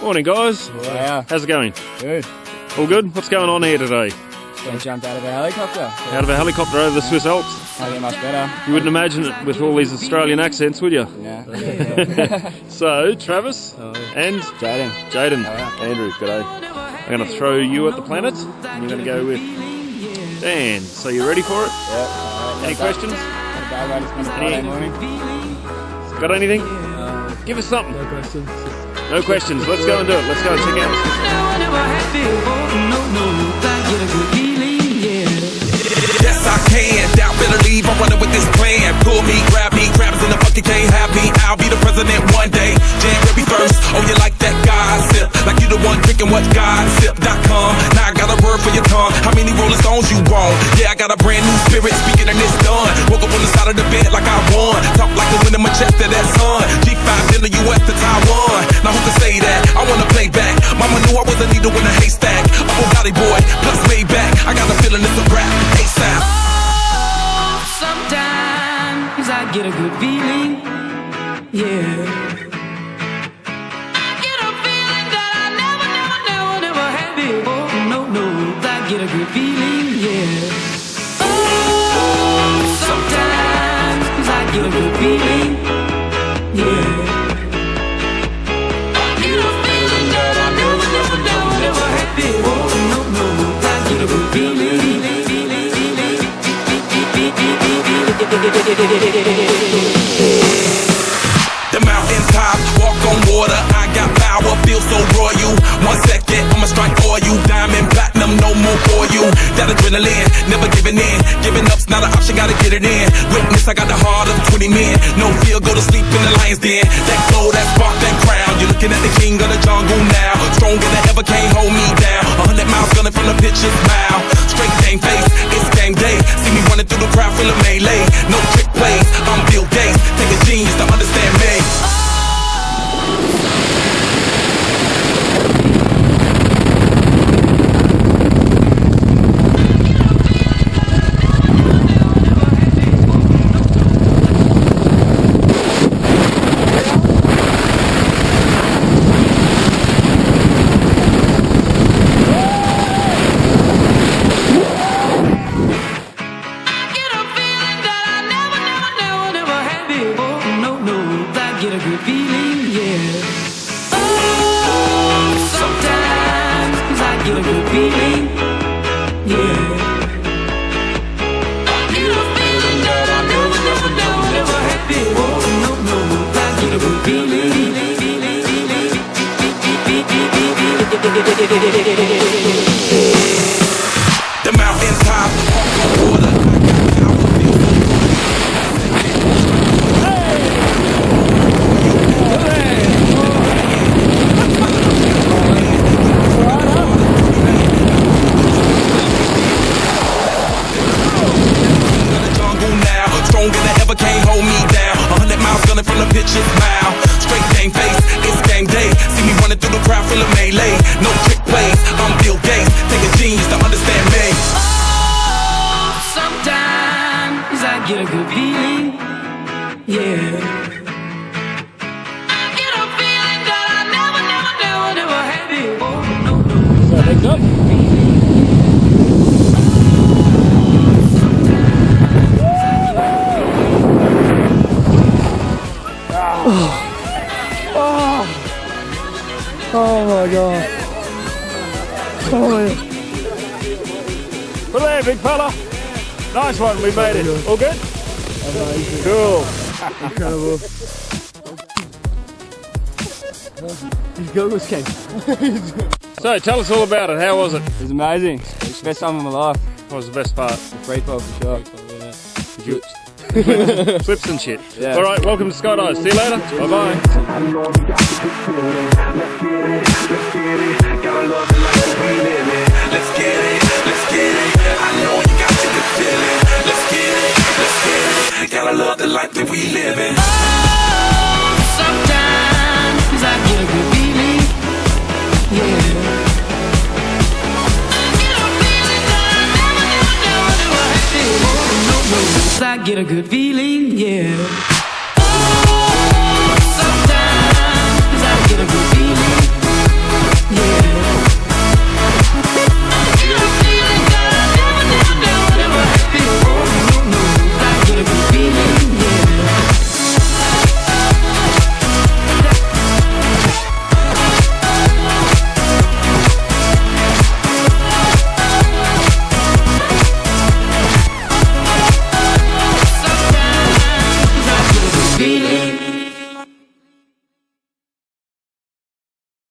Morning, guys. Yeah. How's it going? Good. All good? What's going on here today? Just jumped out of a helicopter. Out of a helicopter over the Swiss Alps. Can't get much better. You wouldn't imagine it with all these Australian accents, would you? Yeah. So, Travis and Jaden. Jaden. yeah. Andrew, g'day. I'm going to throw you at the planet, and you're going to go with Dan. So, you ready for it? Yeah. Any questions? Friday morning. Got anything? Give us something. No questions. No questions. Let's go and do it. Let's go and check out. Yes, I can. Doubt, better leave. I'm running with this plan. Pull me, grab me, crabs in the bucket can't have me. I'll be the president one day. January 1st. Oh, you like that gossip? Like you the one drinking what gossip.com. Now I got a word for your tongue. How many Rolling Stones you want? Yeah, I got a brand new spirit. Speaking and it's done. Woke up on the side of the bed like I won. Talk like the wind in my chest to that sun. G5 in the US to Taiwan. Now who can say that? I wanna play back. Mama knew I was a needle in a haystack. A Bugatti boy, plus way back. I got a feeling it's a rap. ASAP. Oh, sometimes I get a good feeling, yeah. I get a feeling that I never had before. No, I get a good feeling, yeah. Oh, sometimes I get a good feeling, yeah. I get a feeling that I never had before. No, I get a good feeling. The mountaintop, walk on water. I got power, feel so royal. 1 second, I'ma strike for you. Diamond, platinum, no more for you. That adrenaline, never giving in. Giving up's not an option, gotta get it in. Witness, I got the heart of 20 men. No fear, go to sleep in the lion's den. That glow, that spark, that crown. You're looking at the king of the jungle now. Stronger than ever, can't hold me down. 100 miles gunning from the pitcher's mouth. Straight game face, it's game day. See me running through the crowd, feel a melee. No trick plays, I'm Bill Gates. Take a genius to understand me. Get a good feeling, yeah. Oh, sometimes I get a good feeling, yeah. I get a feeling that I never had before. No, I get a good feeling. The mountaintop, walk on water. Stronger than ever, can't hold me down. 100 miles gunning from the pitcher's mouth. Straight game face, it's game day. See me running through the crowd, feel a melee. No trick plays, I'm Bill Gates. Take a genius to understand me. Oh, sometimes I get a good feeling, yeah. I get a feeling that I never had before. No. So, legs up. Oh my god. Oh yeah. Well, there, big fella. Nice one, we made it. All good? Amazing. Cool. Incredible. His goggles came. So, tell us all about it. How was it? It was amazing. Best time of my life. What was the best part? The free fall for sure. Did you flips and shit? Yeah. All right, welcome to Skydive. See you later. Bye-bye. I know you got to get feeling. Let's get it, let's get it. Gotta love it like we live it. Let's get it, let's get it. I know you got to get feeling. Let's get it, let's get it. Gotta love the life that we live in. Oh, sometimes I get a good feeling, yeah. I get a feeling that I never had before. No, I get a good feeling, yeah.